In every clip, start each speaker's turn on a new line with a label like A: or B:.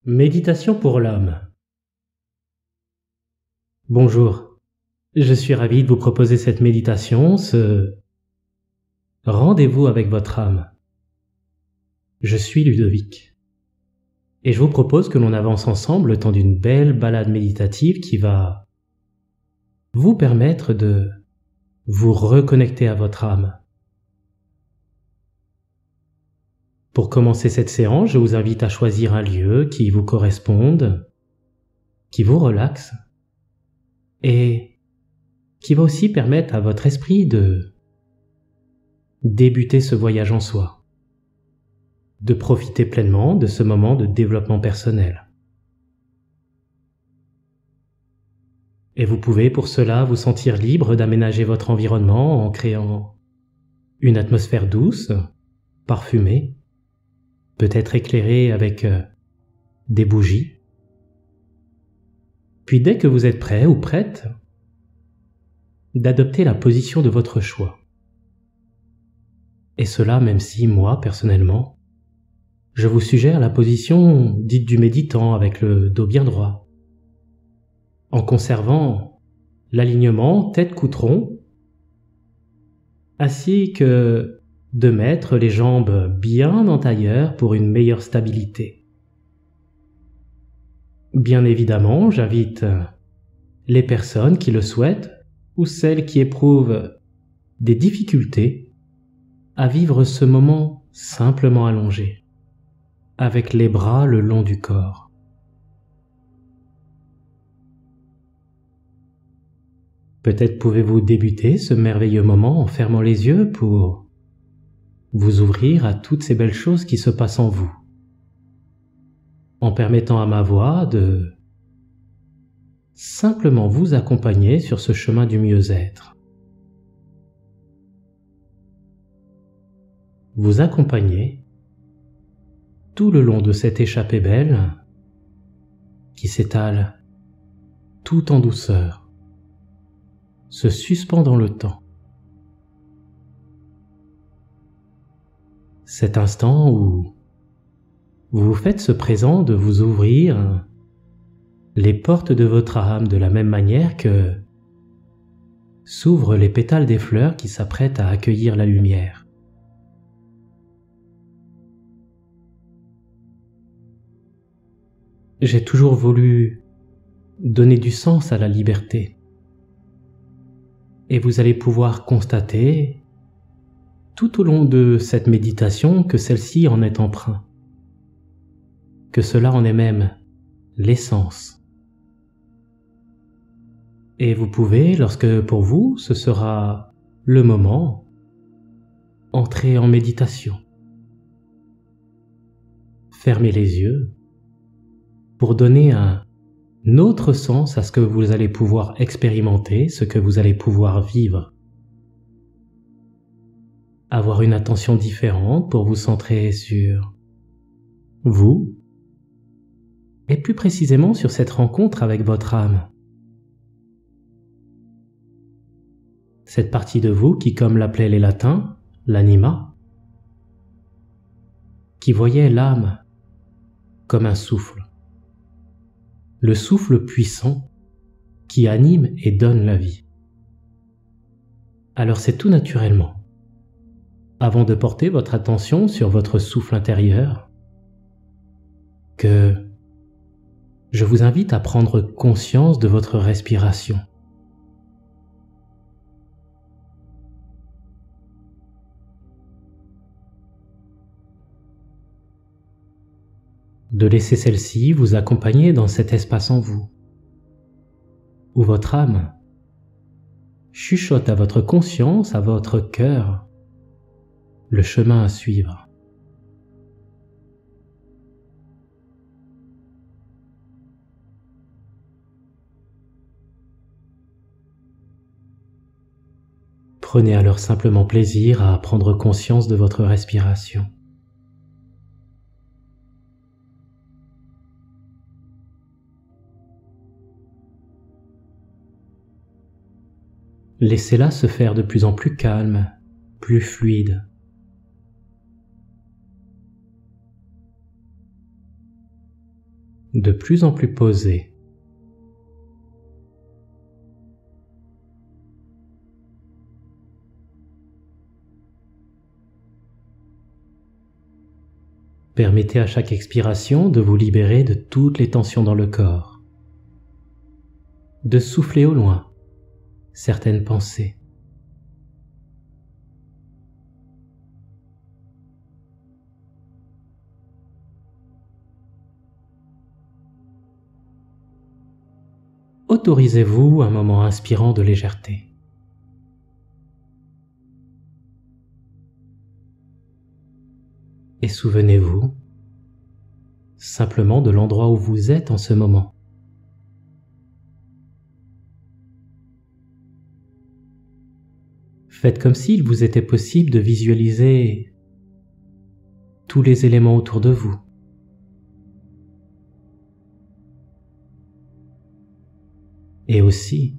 A: Méditation pour l'homme. Bonjour, je suis ravi de vous proposer cette méditation, ce rendez-vous avec votre âme. Je suis Ludovic et je vous propose que l'on avance ensemble le temps d'une belle balade méditative qui va vous permettre de vous reconnecter à votre âme. Pour commencer cette séance, je vous invite à choisir un lieu qui vous corresponde, qui vous relaxe et qui va aussi permettre à votre esprit de débuter ce voyage en soi, de profiter pleinement de ce moment de développement personnel. Et vous pouvez pour cela vous sentir libre d'aménager votre environnement en créant une atmosphère douce, parfumée, peut-être éclairée avec des bougies. Puis dès que vous êtes prêt ou prête, d'adopter la position de votre choix. Et cela même si moi, personnellement, je vous suggère la position dite du méditant avec le dos bien droit, en conservant l'alignement tête-cou-tronc, ainsi que de mettre les jambes bien en tailleur pour une meilleure stabilité. Bien évidemment, j'invite les personnes qui le souhaitent ou celles qui éprouvent des difficultés à vivre ce moment simplement allongé, avec les bras le long du corps. Peut-être pouvez-vous débuter ce merveilleux moment en fermant les yeux pour vous ouvrir à toutes ces belles choses qui se passent en vous, en permettant à ma voix de simplement vous accompagner sur ce chemin du mieux-être. Vous accompagner tout le long de cette échappée belle qui s'étale tout en douceur, se suspend dans le temps. Cet instant où vous vous faites ce présent de vous ouvrir les portes de votre âme de la même manière que s'ouvrent les pétales des fleurs qui s'apprêtent à accueillir la lumière. J'ai toujours voulu donner du sens à la liberté. Et vous allez pouvoir constater tout au long de cette méditation que celle-ci en est empreinte, que cela en est même l'essence. Et vous pouvez, lorsque pour vous ce sera le moment, entrer en méditation. Fermez les yeux pour donner un autre sens à ce que vous allez pouvoir expérimenter, ce que vous allez pouvoir vivre. Avoir une attention différente pour vous centrer sur vous et plus précisément sur cette rencontre avec votre âme. Cette partie de vous qui, comme l'appelaient les latins, l'anima, qui voyait l'âme comme un souffle, le souffle puissant qui anime et donne la vie. Alors c'est tout naturellement, avant de porter votre attention sur votre souffle intérieur, que je vous invite à prendre conscience de votre respiration. De laisser celle-ci vous accompagner dans cet espace en vous, où votre âme chuchote à votre conscience, à votre cœur, le chemin à suivre. Prenez alors simplement plaisir à prendre conscience de votre respiration. Laissez-la se faire de plus en plus calme, plus fluide. de plus en plus posé. Permettez à chaque expiration de vous libérer de toutes les tensions dans le corps, de souffler au loin certaines pensées. Autorisez-vous un moment inspirant de légèreté. Et souvenez-vous simplement de l'endroit où vous êtes en ce moment. Faites comme s'il vous était possible de visualiser tous les éléments autour de vous. Et aussi,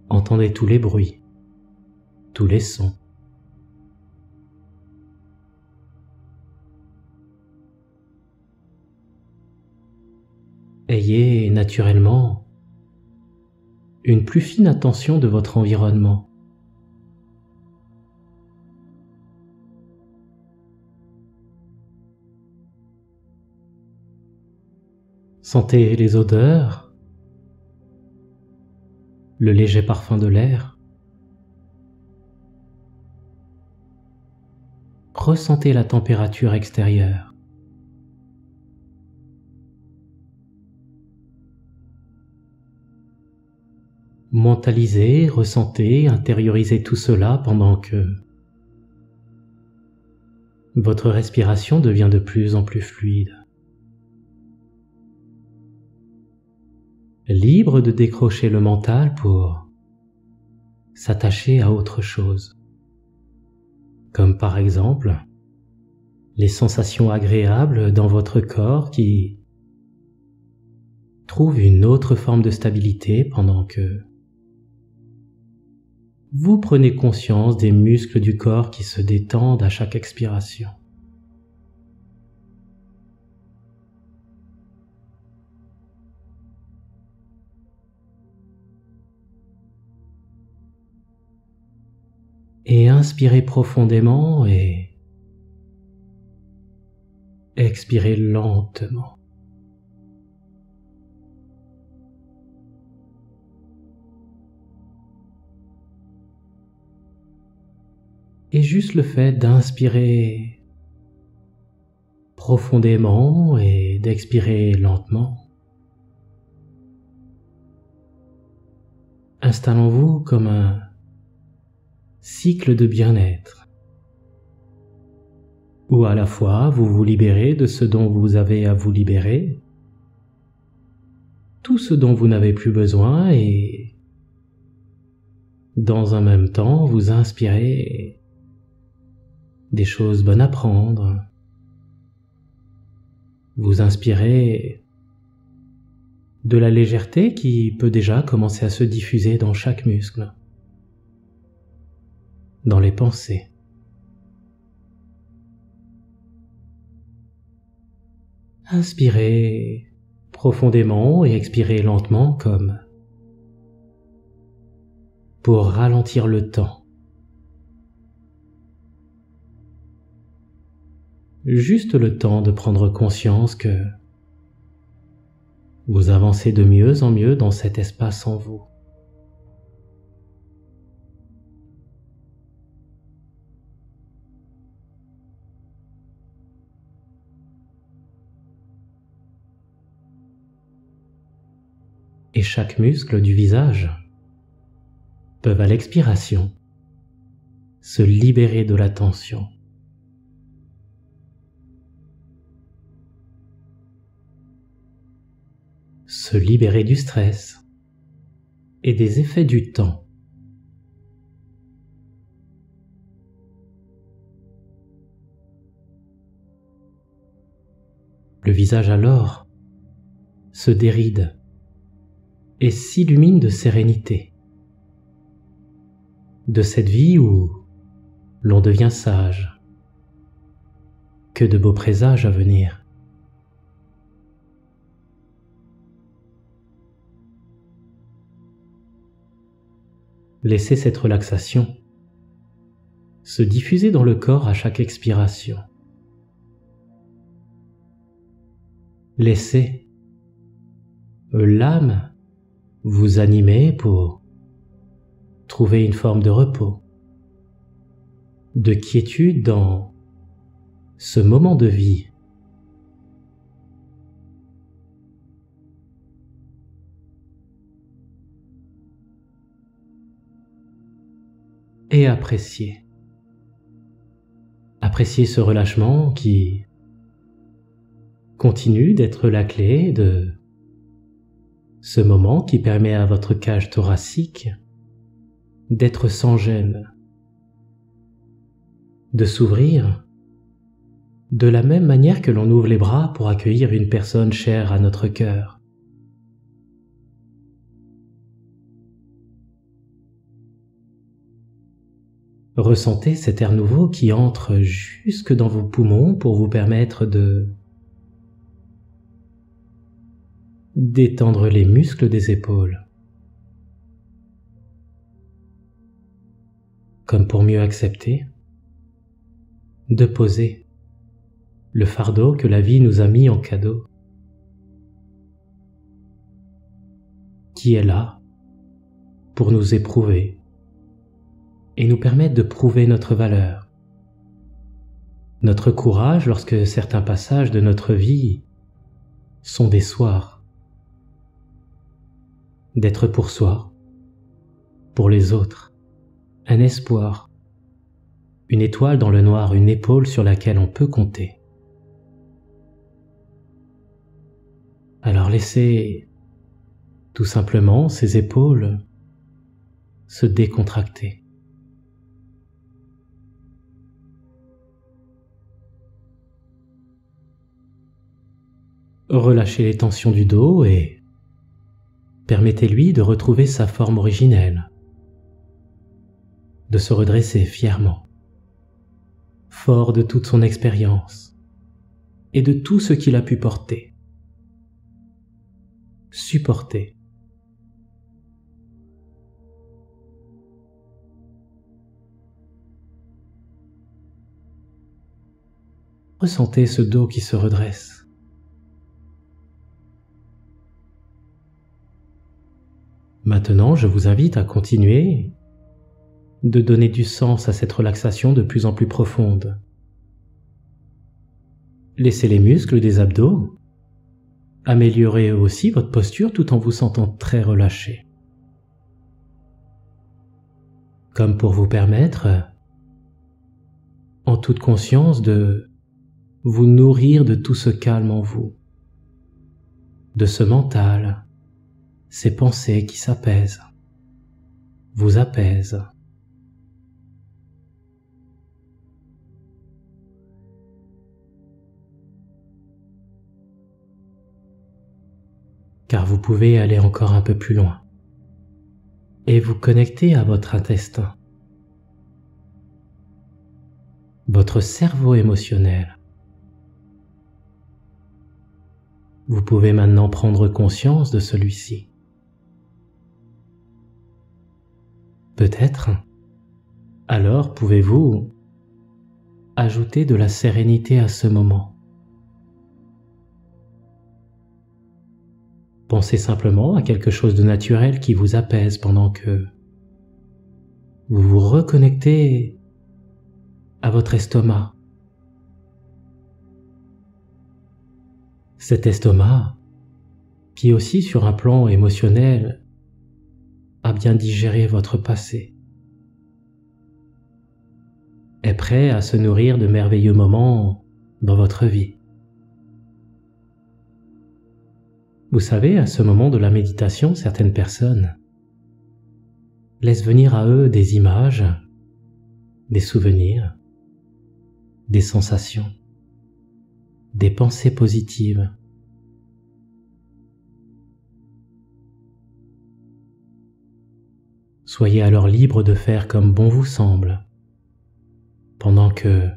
A: entendez tous les bruits, tous les sons. Ayez naturellement une plus fine attention de votre environnement. Sentez les odeurs, le léger parfum de l'air. Ressentez la température extérieure. Mentalisez, ressentez, intériorisez tout cela pendant que votre respiration devient de plus en plus fluide. Libre de décrocher le mental pour s'attacher à autre chose, comme par exemple les sensations agréables dans votre corps qui trouvent une autre forme de stabilité pendant que vous prenez conscience des muscles du corps qui se détendent à chaque expiration. Et inspirez profondément et expirez lentement. Et juste le fait d'inspirer profondément et d'expirer lentement, installons-vous comme un cycle de bien-être, où à la fois vous vous libérez de ce dont vous avez à vous libérer, tout ce dont vous n'avez plus besoin, et dans un même temps vous inspirez des choses bonnes à prendre, vous inspirez de la légèreté qui peut déjà commencer à se diffuser dans chaque muscle, dans les pensées. Inspirez profondément et expirez lentement comme pour ralentir le temps. Juste le temps de prendre conscience que vous avancez de mieux en mieux dans cet espace en vous. Et chaque muscle du visage peut à l'expiration se libérer de la tension. Se libérer du stress et des effets du temps. Le visage alors se déride et s'illumine de sérénité, de cette vie où l'on devient sage. Que de beaux présages à venir. Laissez cette relaxation se diffuser dans le corps à chaque expiration. Laissez l'âme vous animer pour trouver une forme de repos, de quiétude dans ce moment de vie. Et appréciez ce relâchement qui continue d'être la clé de ce moment qui permet à votre cage thoracique d'être sans gêne, de s'ouvrir de la même manière que l'on ouvre les bras pour accueillir une personne chère à notre cœur. Ressentez cet air nouveau qui entre jusque dans vos poumons pour vous permettre de détendre les muscles des épaules, comme pour mieux accepter, de poser le fardeau que la vie nous a mis en cadeau, qui est là pour nous éprouver et nous permettre de prouver notre valeur, notre courage lorsque certains passages de notre vie sont des soirs, d'être pour soi, pour les autres, un espoir, une étoile dans le noir, une épaule sur laquelle on peut compter. Alors laissez tout simplement ces épaules se décontracter. Relâchez les tensions du dos et permettez-lui de retrouver sa forme originelle, de se redresser fièrement, fort de toute son expérience et de tout ce qu'il a pu porter, supporter. Ressentez ce dos qui se redresse. Maintenant, je vous invite à continuer de donner du sens à cette relaxation de plus en plus profonde. Laissez les muscles des abdos améliorer aussi votre posture tout en vous sentant très relâché. Comme pour vous permettre, en toute conscience, de vous nourrir de tout ce calme en vous, de ce mental, ces pensées qui s'apaisent, vous apaisent. Car vous pouvez aller encore un peu plus loin et vous connecter à votre intestin, votre cerveau émotionnel. Vous pouvez maintenant prendre conscience de celui-ci. Peut-être, alors pouvez-vous ajouter de la sérénité à ce moment. Pensez simplement à quelque chose de naturel qui vous apaise pendant que vous vous reconnectez à votre estomac. Cet estomac, qui aussi sur un plan émotionnel, a bien digéré votre passé, est prêt à se nourrir de merveilleux moments dans votre vie. Vous savez, à ce moment de la méditation, certaines personnes laissent venir à eux des images, des souvenirs, des sensations, des pensées positives. Soyez alors libre de faire comme bon vous semble, pendant que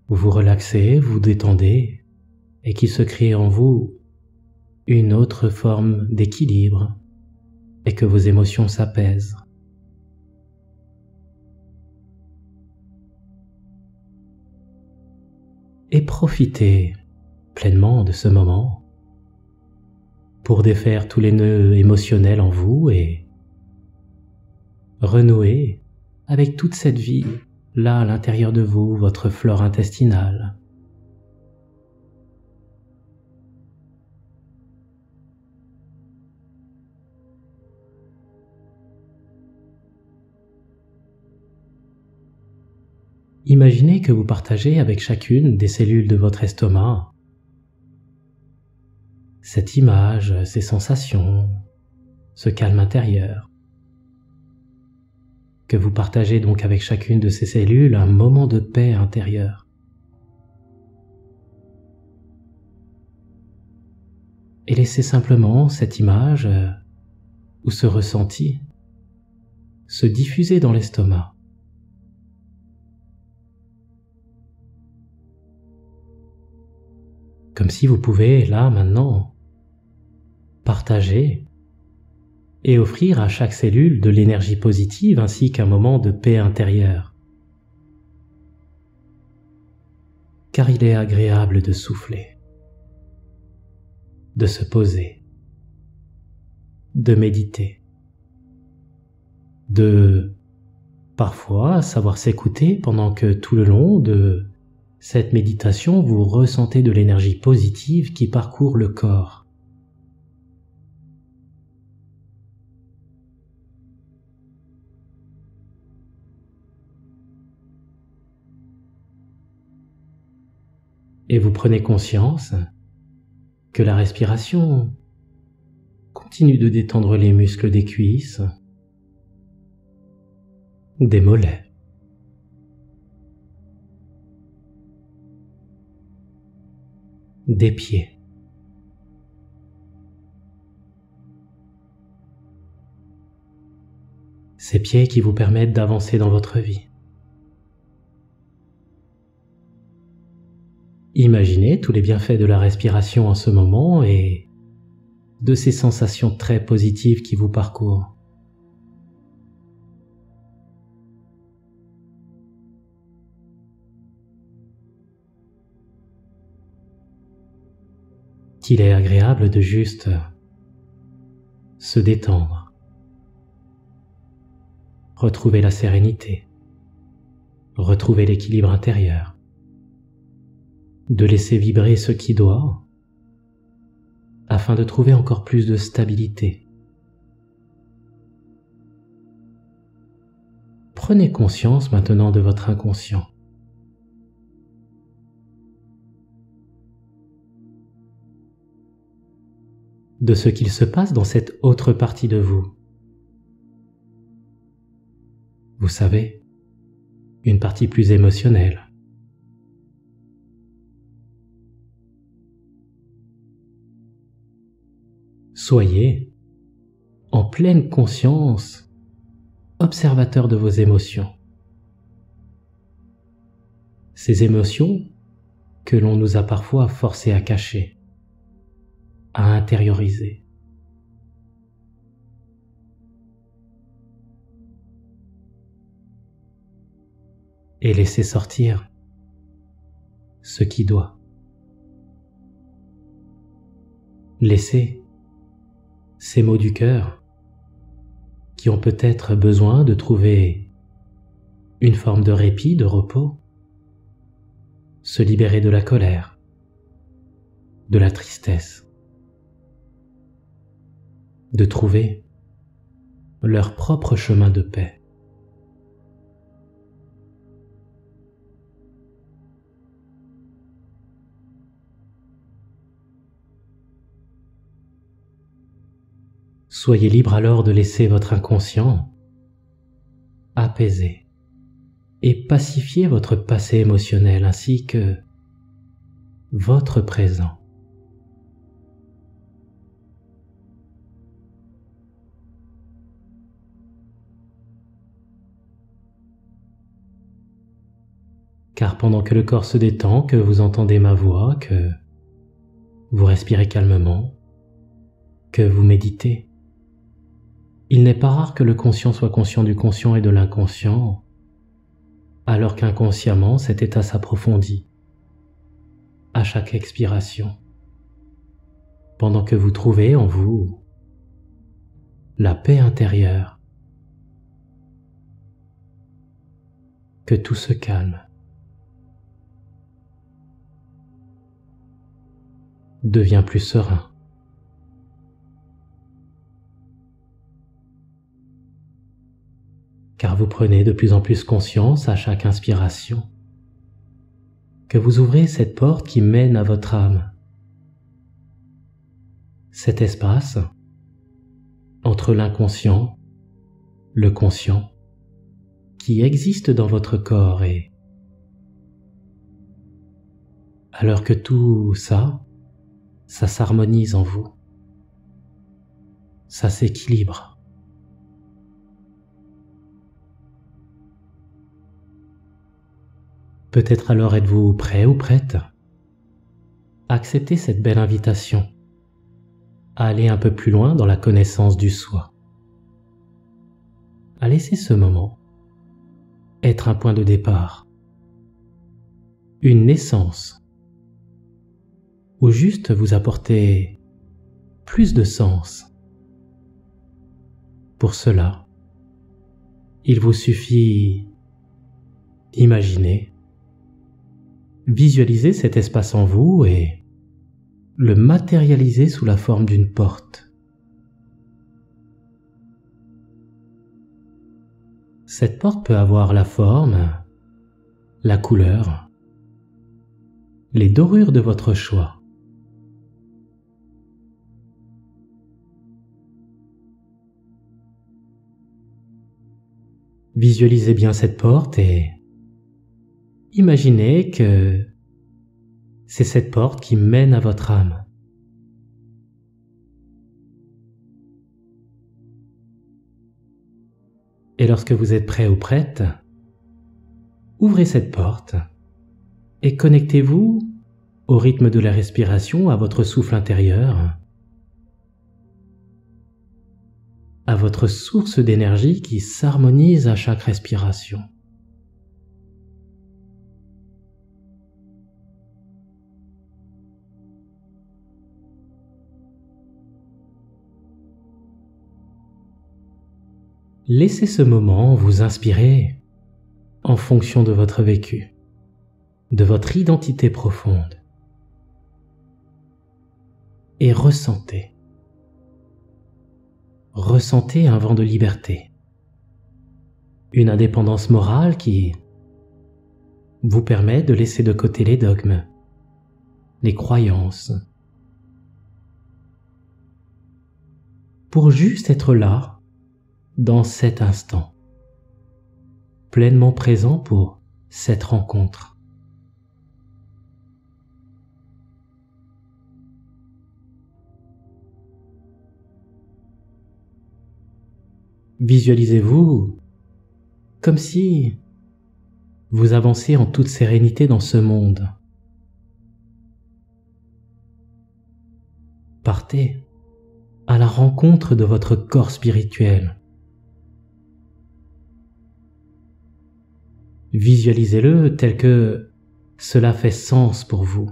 A: vous vous relaxez, vous détendez, et qu'il se crée en vous une autre forme d'équilibre, et que vos émotions s'apaisent. et profitez pleinement de ce moment pour défaire tous les nœuds émotionnels en vous et renouer avec toute cette vie là à l'intérieur de vous, votre flore intestinale. Imaginez que vous partagez avec chacune des cellules de votre estomac cette image, ces sensations, ce calme intérieur. Que vous partagez donc avec chacune de ces cellules un moment de paix intérieure. Et laissez simplement cette image ou ce ressenti se diffuser dans l'estomac. Comme si vous pouvez, là, maintenant, partager et offrir à chaque cellule de l'énergie positive ainsi qu'un moment de paix intérieure. Car il est agréable de souffler, de se poser, de méditer, de parfois savoir s'écouter pendant que tout le long de cette méditation vous ressentez de l'énergie positive qui parcourt le corps. Et vous prenez conscience que la respiration continue de détendre les muscles des cuisses, des mollets, des pieds. Ces pieds qui vous permettent d'avancer dans votre vie. Imaginez tous les bienfaits de la respiration en ce moment et de ces sensations très positives qui vous parcourent. Qu'il est agréable de juste se détendre, retrouver la sérénité, retrouver l'équilibre intérieur, de laisser vibrer ce qui doit, afin de trouver encore plus de stabilité. Prenez conscience maintenant de votre inconscient. De ce qu'il se passe dans cette autre partie de vous. Vous savez, une partie plus émotionnelle. Soyez, en pleine conscience, observateur de vos émotions. Ces émotions que l'on nous a parfois forcés à cacher, à intérioriser. Et laisser sortir ce qui doit. Laissez ces mots du cœur qui ont peut-être besoin de trouver une forme de répit, de repos, se libérer de la colère, de la tristesse, de trouver leur propre chemin de paix. Soyez libre alors de laisser votre inconscient apaiser et pacifier votre passé émotionnel ainsi que votre présent. Car pendant que le corps se détend, que vous entendez ma voix, que vous respirez calmement, que vous méditez, il n'est pas rare que le conscient soit conscient du conscient et de l'inconscient, alors qu'inconsciemment cet état s'approfondit. à chaque expiration, pendant que vous trouvez en vous la paix intérieure, que tout se calme, devient plus serein. Car vous prenez de plus en plus conscience à chaque inspiration que vous ouvrez cette porte qui mène à votre âme, cet espace entre l'inconscient, le conscient, qui existe dans votre corps, et alors que tout ça s'harmonise en vous, ça s'équilibre. Peut-être alors êtes-vous prêt ou prête à accepter cette belle invitation, à aller un peu plus loin dans la connaissance du soi, à laisser ce moment être un point de départ, une naissance, ou juste vous apporter plus de sens. Pour cela, il vous suffit d'imaginer, visualiser cet espace en vous et le matérialiser sous la forme d'une porte. Cette porte peut avoir la forme, la couleur, les dorures de votre choix. Visualisez bien cette porte et imaginez que c'est cette porte qui mène à votre âme. Et lorsque vous êtes prêt ou prête, ouvrez cette porte et connectez-vous au rythme de la respiration, à votre souffle intérieur, à votre source d'énergie qui s'harmonise à chaque respiration. Laissez ce moment vous inspirer en fonction de votre vécu, de votre identité profonde. Et ressentez un vent de liberté, une indépendance morale qui vous permet de laisser de côté les dogmes, les croyances, pour juste être là, dans cet instant, pleinement présent pour cette rencontre. Visualisez-vous comme si vous avancez en toute sérénité dans ce monde. Partez à la rencontre de votre corps spirituel. Visualisez-le tel que cela fait sens pour vous.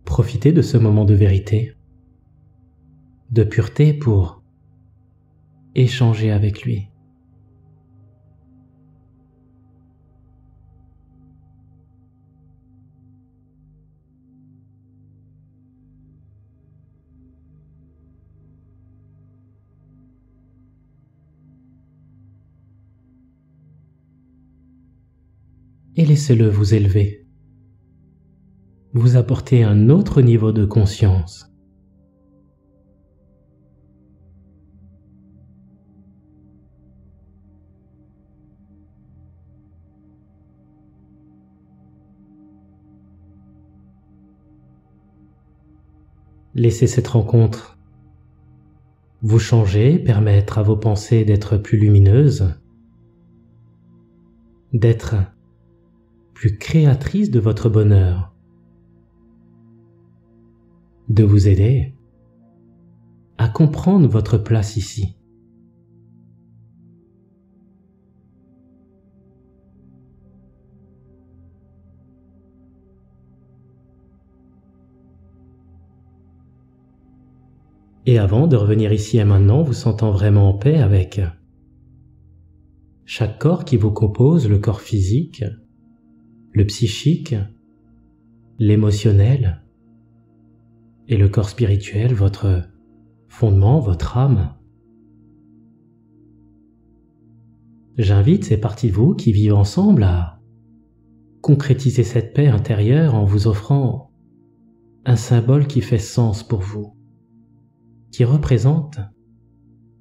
A: Profitez de ce moment de vérité, de pureté pour échanger avec lui. Et laissez-le vous élever, vous apporter un autre niveau de conscience. Laissez cette rencontre vous changer, permettre à vos pensées d'être plus lumineuses, d'être plus créatrices de votre bonheur, de vous aider à comprendre votre place ici. Et avant de revenir ici et maintenant, vous sentant vraiment en paix avec chaque corps qui vous compose, le corps physique, le psychique, l'émotionnel et le corps spirituel, votre fondement, votre âme. J'invite ces parties de vous qui vivent ensemble à concrétiser cette paix intérieure en vous offrant un symbole qui fait sens pour vous, qui représente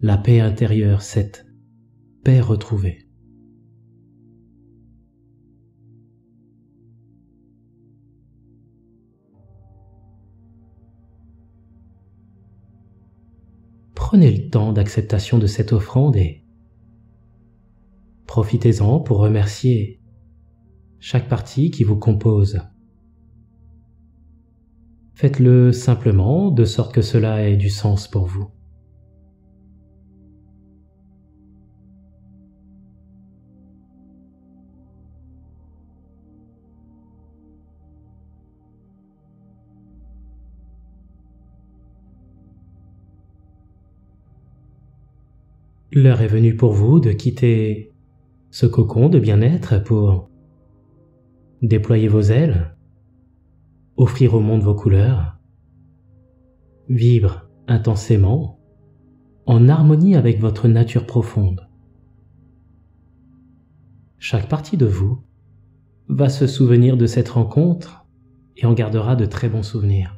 A: la paix intérieure, cette paix retrouvée. Prenez le temps d'acceptation de cette offrande et profitez-en pour remercier chaque partie qui vous compose. Faites-le simplement, de sorte que cela ait du sens pour vous. L'heure est venue pour vous de quitter ce cocon de bien-être pour déployer vos ailes, offrir au monde vos couleurs, vivre intensément en harmonie avec votre nature profonde. Chaque partie de vous va se souvenir de cette rencontre et en gardera de très bons souvenirs.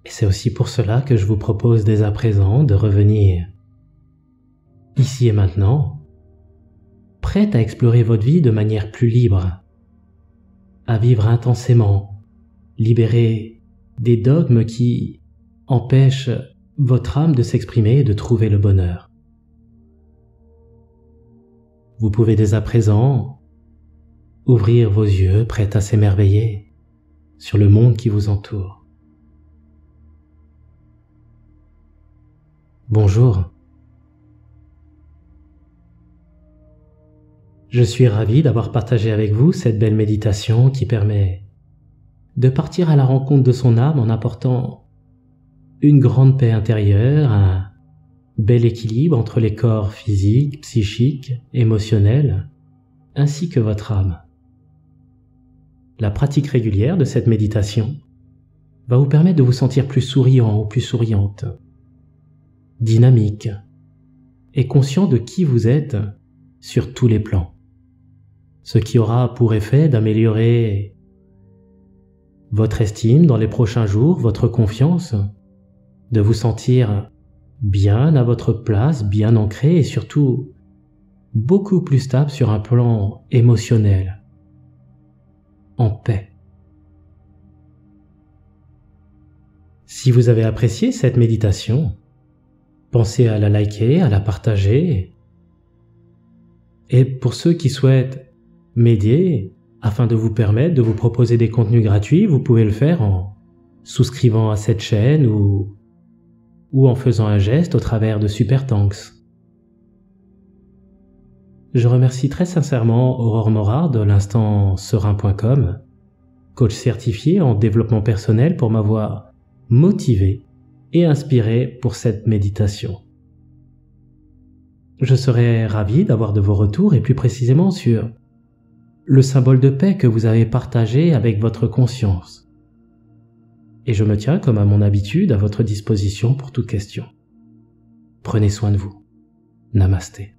A: Et c'est aussi pour cela que je vous propose dès à présent de revenir ici et maintenant, prête à explorer votre vie de manière plus libre, à vivre intensément, libérée des dogmes qui empêchent votre âme de s'exprimer et de trouver le bonheur. Vous pouvez dès à présent ouvrir vos yeux, prête à s'émerveiller sur le monde qui vous entoure. Bonjour. Je suis ravi d'avoir partagé avec vous cette belle méditation qui permet de partir à la rencontre de son âme en apportant une grande paix intérieure, un bel équilibre entre les corps physiques, psychiques, émotionnels, ainsi que votre âme. La pratique régulière de cette méditation va vous permettre de vous sentir plus souriant ou plus souriante, dynamique et conscient de qui vous êtes sur tous les plans, ce qui aura pour effet d'améliorer votre estime dans les prochains jours, votre confiance, de vous sentir bien à votre place, bien ancré et surtout beaucoup plus stable sur un plan émotionnel, en paix. Si vous avez apprécié cette méditation, pensez à la liker, à la partager. Et pour ceux qui souhaitent m'aider afin de vous permettre de vous proposer des contenus gratuits, vous pouvez le faire en souscrivant à cette chaîne ou en faisant un geste au travers de Super Thanks. Je remercie très sincèrement Aurore Morard de l'instantserein.com, coach certifié en développement personnel, pour m'avoir motivé et inspiré pour cette méditation. Je serais ravi d'avoir de vos retours et plus précisément sur le symbole de paix que vous avez partagé avec votre conscience. Et je me tiens, comme à mon habitude, à votre disposition pour toute question. Prenez soin de vous. Namasté.